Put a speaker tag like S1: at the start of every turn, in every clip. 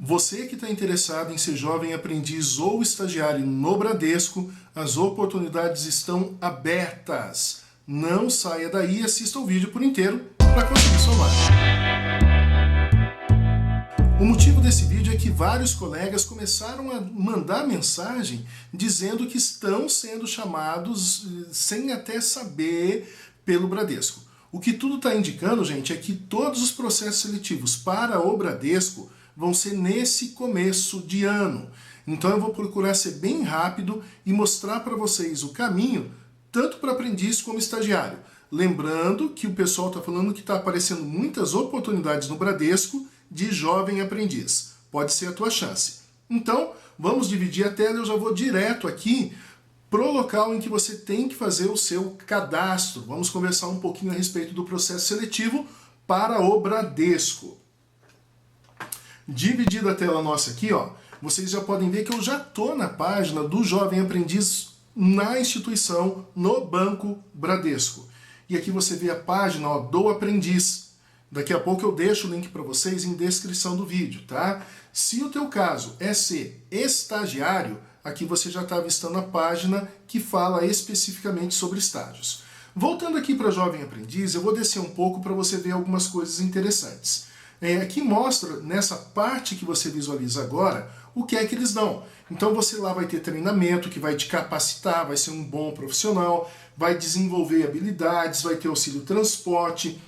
S1: Você que está interessado em ser jovem aprendiz ou estagiário no Bradesco, as oportunidades estão abertas. Não saia daí e assista o vídeo por inteiro para conseguir sua vaga. O motivo desse vídeo é que vários colegas começaram a mandar mensagem dizendo que estão sendo chamados sem até saber pelo Bradesco. O que tudo está indicando, gente, é que todos os processos seletivos para o Bradesco vão ser nesse começo de ano. Então eu vou procurar ser bem rápido e mostrar para vocês o caminho, tanto para aprendiz como estagiário. Lembrando que o pessoal está falando que está aparecendo muitas oportunidades no Bradesco de jovem aprendiz. Pode ser a tua chance. Então, vamos dividir a tela e eu já vou direto aqui pro local em que você tem que fazer o seu cadastro. Vamos conversar um pouquinho a respeito do processo seletivo para o Bradesco. Dividida a tela nossa aqui, ó, vocês já podem ver que eu já estou na página do Jovem Aprendiz na instituição, no Banco Bradesco. E aqui você vê a página, ó, do aprendiz. Daqui a pouco eu deixo o link para vocês em descrição do vídeo, tá? Se o teu caso é ser estagiário, aqui você já está avistando a página que fala especificamente sobre estágios. Voltando aqui para Jovem Aprendiz, eu vou descer um pouco para você ver algumas coisas interessantes. Aqui mostra, nessa parte que você visualiza agora, o que é que eles dão. Então você lá vai ter treinamento que vai te capacitar, vai ser um bom profissional, vai desenvolver habilidades, vai ter auxílio transporte.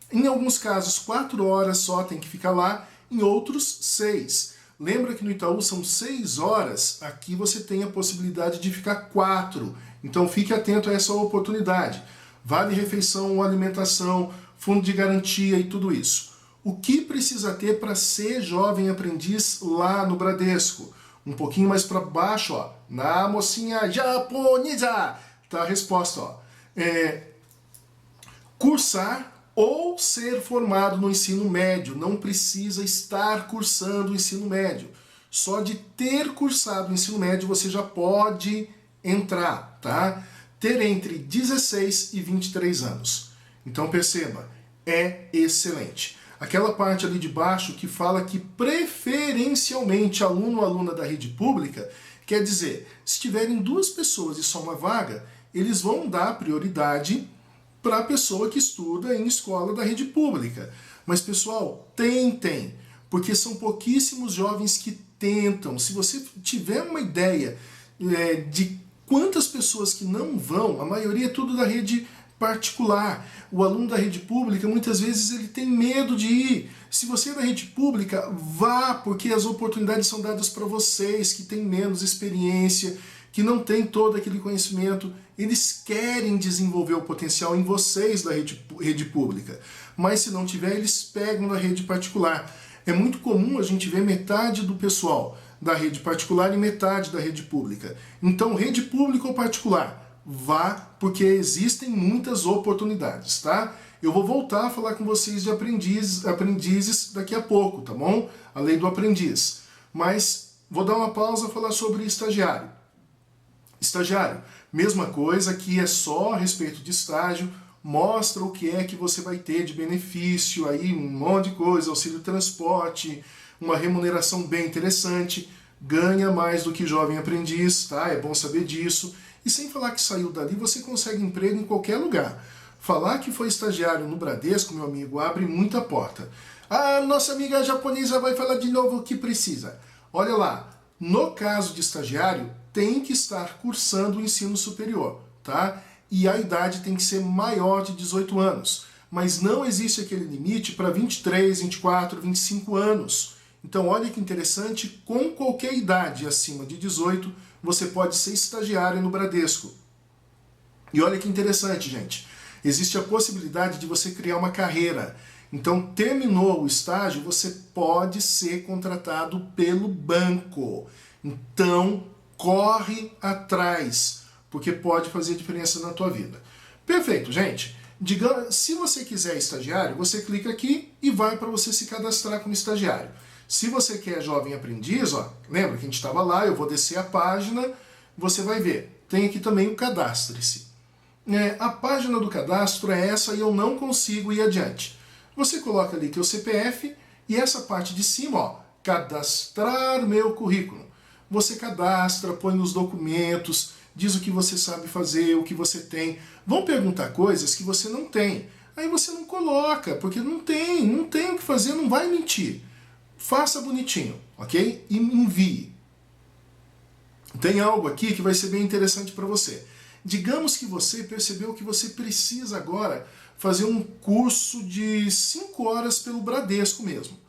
S1: Em alguns casos 4 horas só tem que ficar lá, em outros 6. Lembra que no Itaú são 6 horas, aqui você tem a possibilidade de ficar 4. Então fique atento a essa oportunidade. Vale refeição, alimentação, fundo de garantia e tudo isso. O que precisa ter para ser jovem aprendiz lá no Bradesco? Um pouquinho mais para baixo, ó, na mocinha japonesa, tá a resposta, ó. Cursar ou ser formado no ensino médio. Não precisa estar cursando o ensino médio. Só de ter cursado o ensino médio você já pode entrar, tá? Ter entre 16 e 23 anos. Então perceba, é excelente. Aquela parte ali de baixo que fala que preferencialmente aluno ou aluna da rede pública, quer dizer, se tiverem 2 pessoas e só uma vaga, eles vão dar prioridade para a pessoa que estuda em escola da rede pública. Mas pessoal, tentem, porque são pouquíssimos jovens que tentam. Se você tiver uma ideia de quantas pessoas que não vão, a maioria é tudo da rede particular. O aluno da rede pública, muitas vezes, ele tem medo de ir. Se você é da rede pública, vá, porque as oportunidades são dadas para vocês que têm menos experiência, que não têm todo aquele conhecimento. Eles querem desenvolver o potencial em vocês da rede pública. Mas se não tiver, eles pegam da rede particular. É muito comum a gente ver metade do pessoal da rede particular e metade da rede pública. Então, rede pública ou particular? Vá, porque existem muitas oportunidades, tá? Eu vou voltar a falar com vocês de aprendizes daqui a pouco, tá bom? A lei do aprendiz. Mas vou dar uma pausa e falar sobre estagiário. Estagiário, mesma coisa, aqui é só a respeito de estágio, mostra o que é que você vai ter de benefício, aí um monte de coisa, auxílio transporte, uma remuneração bem interessante, ganha mais do que jovem aprendiz, tá? É bom saber disso. E sem falar que saiu dali, você consegue emprego em qualquer lugar. Falar que foi estagiário no Bradesco, meu amigo, abre muita porta. A nossa amiga japonesa vai falar de novo o que precisa. Olha lá, no caso de estagiário, tem que estar cursando o ensino superior, tá? E a idade tem que ser maior de 18 anos. Mas não existe aquele limite para 23, 24, 25 anos. Então olha que interessante, com qualquer idade acima de 18, você pode ser estagiário no Bradesco. E olha que interessante, gente. Existe a possibilidade de você criar uma carreira. Então, terminou o estágio, você pode ser contratado pelo banco. Então, corre atrás, porque pode fazer diferença na tua vida. Perfeito, gente. Se você quiser estagiário, você clica aqui e vai para você se cadastrar como estagiário. Se você quer jovem aprendiz, ó, lembra que a gente estava lá, eu vou descer a página, você vai ver. Tem aqui também o cadastre-se. A página do cadastro é essa e eu não consigo ir adiante. Você coloca ali teu CPF e essa parte de cima, ó, cadastrar meu currículo. Você cadastra, põe nos documentos, diz o que você sabe fazer, o que você tem. Vão perguntar coisas que você não tem. Aí você não coloca, porque não tem o que fazer, não vai mentir. Faça bonitinho, ok? E envie. Tem algo aqui que vai ser bem interessante para você. Digamos que você percebeu que você precisa agora fazer um curso de 5 horas pelo Bradesco mesmo.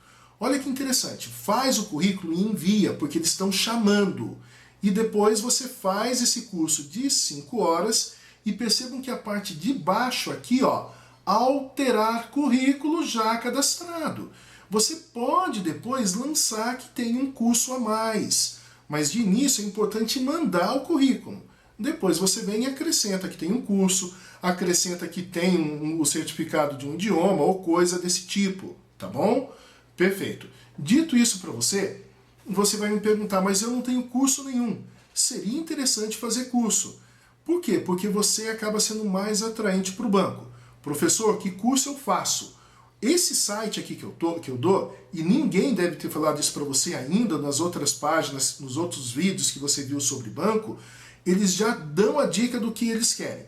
S1: Olha que interessante, faz o currículo e envia, porque eles estão chamando. E depois você faz esse curso de 5 horas e percebam que a parte de baixo aqui, ó, alterar currículo já cadastrado. Você pode depois lançar que tem um curso a mais, mas de início é importante mandar o currículo. Depois você vem e acrescenta que tem um curso, acrescenta que tem o certificado de um idioma ou coisa desse tipo, tá bom? Perfeito. Dito isso para você, você vai me perguntar, mas eu não tenho curso nenhum. Seria interessante fazer curso. Por quê? Porque você acaba sendo mais atraente para o banco. Professor, que curso eu faço? Esse site aqui que eu dou, e ninguém deve ter falado isso para você ainda nas outras páginas, nos outros vídeos que você viu sobre banco, eles já dão a dica do que eles querem.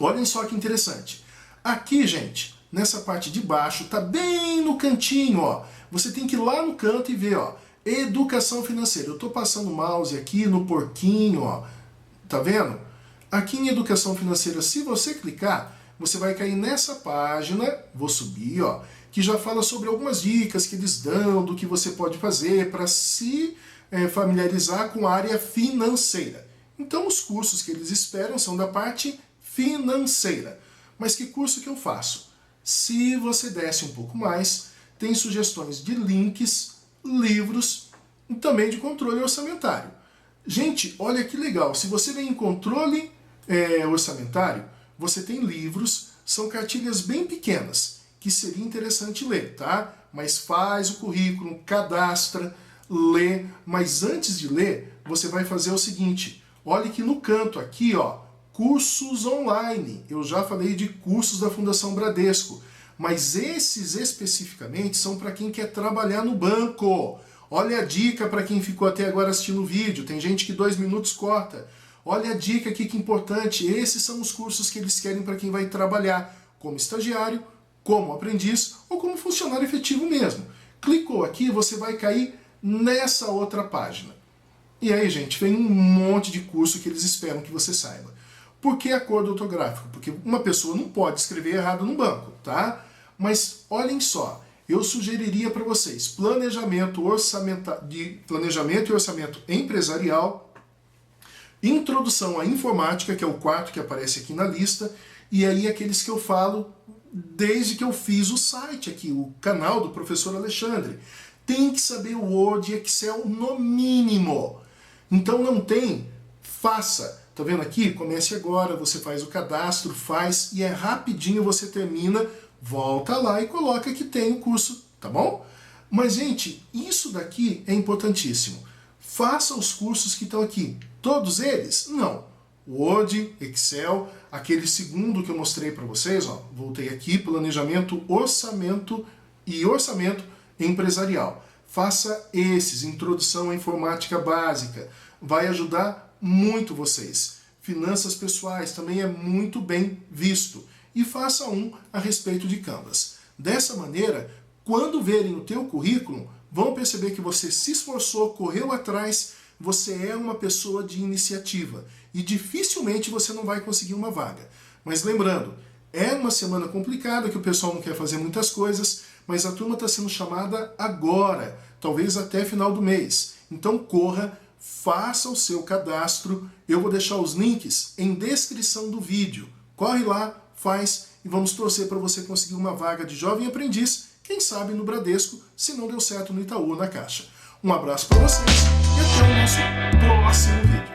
S1: Olhem só que interessante. Aqui, gente, nessa parte de baixo, tá bem no cantinho, ó. Você tem que ir lá no canto e ver, ó, educação financeira. Eu estou passando o mouse aqui no porquinho, ó. Tá vendo? Aqui em educação financeira, se você clicar, você vai cair nessa página, vou subir, ó, que já fala sobre algumas dicas que eles dão, do que você pode fazer para se familiarizar com a área financeira. Então os cursos que eles esperam são da parte financeira. Mas que curso que eu faço? Se você desce um pouco mais, tem sugestões de links, livros e também de controle orçamentário. Gente, olha que legal, se você vem em controle orçamentário, você tem livros, são cartilhas bem pequenas, que seria interessante ler, tá? Mas faz o currículo, cadastra, lê, mas antes de ler, você vai fazer o seguinte, olhe que no canto aqui, ó, cursos online, eu já falei de cursos da Fundação Bradesco, mas esses especificamente são para quem quer trabalhar no banco. Olha a dica para quem ficou até agora assistindo o vídeo, tem gente que 2 minutos corta. Olha a dica aqui que importante, esses são os cursos que eles querem para quem vai trabalhar como estagiário, como aprendiz ou como funcionário efetivo mesmo. Clicou aqui, você vai cair nessa outra página. E aí, gente, vem um monte de curso que eles esperam que você saiba. Por que acordo ortográfico? Porque uma pessoa não pode escrever errado no banco, tá? Mas olhem só, eu sugeriria para vocês planejamento e orçamento empresarial, introdução à informática, que é o quarto que aparece aqui na lista, e aí aqueles que eu falo desde que eu fiz o site aqui, o canal do professor Alexandre. Tem que saber o Word e Excel no mínimo. Então não tem, faça. Tá vendo aqui? Comece agora, você faz o cadastro, faz e é rapidinho, você termina, volta lá e coloca que tem o curso, tá bom? Mas, gente, isso daqui é importantíssimo. Faça os cursos que estão aqui. Todos eles? Não. Word, Excel, aquele segundo que eu mostrei para vocês, ó, voltei aqui, planejamento, orçamento e orçamento empresarial. Faça esses, introdução à informática básica. Vai ajudar muito vocês. Finanças pessoais também é muito bem visto. E faça um a respeito de Canvas. Dessa maneira, quando verem o teu currículo, vão perceber que você se esforçou, correu atrás, você é uma pessoa de iniciativa. E dificilmente você não vai conseguir uma vaga. Mas lembrando, é uma semana complicada, que o pessoal não quer fazer muitas coisas, mas a turma está sendo chamada agora, talvez até final do mês. Então corra, faça o seu cadastro, eu vou deixar os links em descrição do vídeo. Corre lá, faz e vamos torcer para você conseguir uma vaga de jovem aprendiz, quem sabe no Bradesco, se não deu certo no Itaú ou na Caixa. Um abraço para vocês e até o nosso próximo vídeo.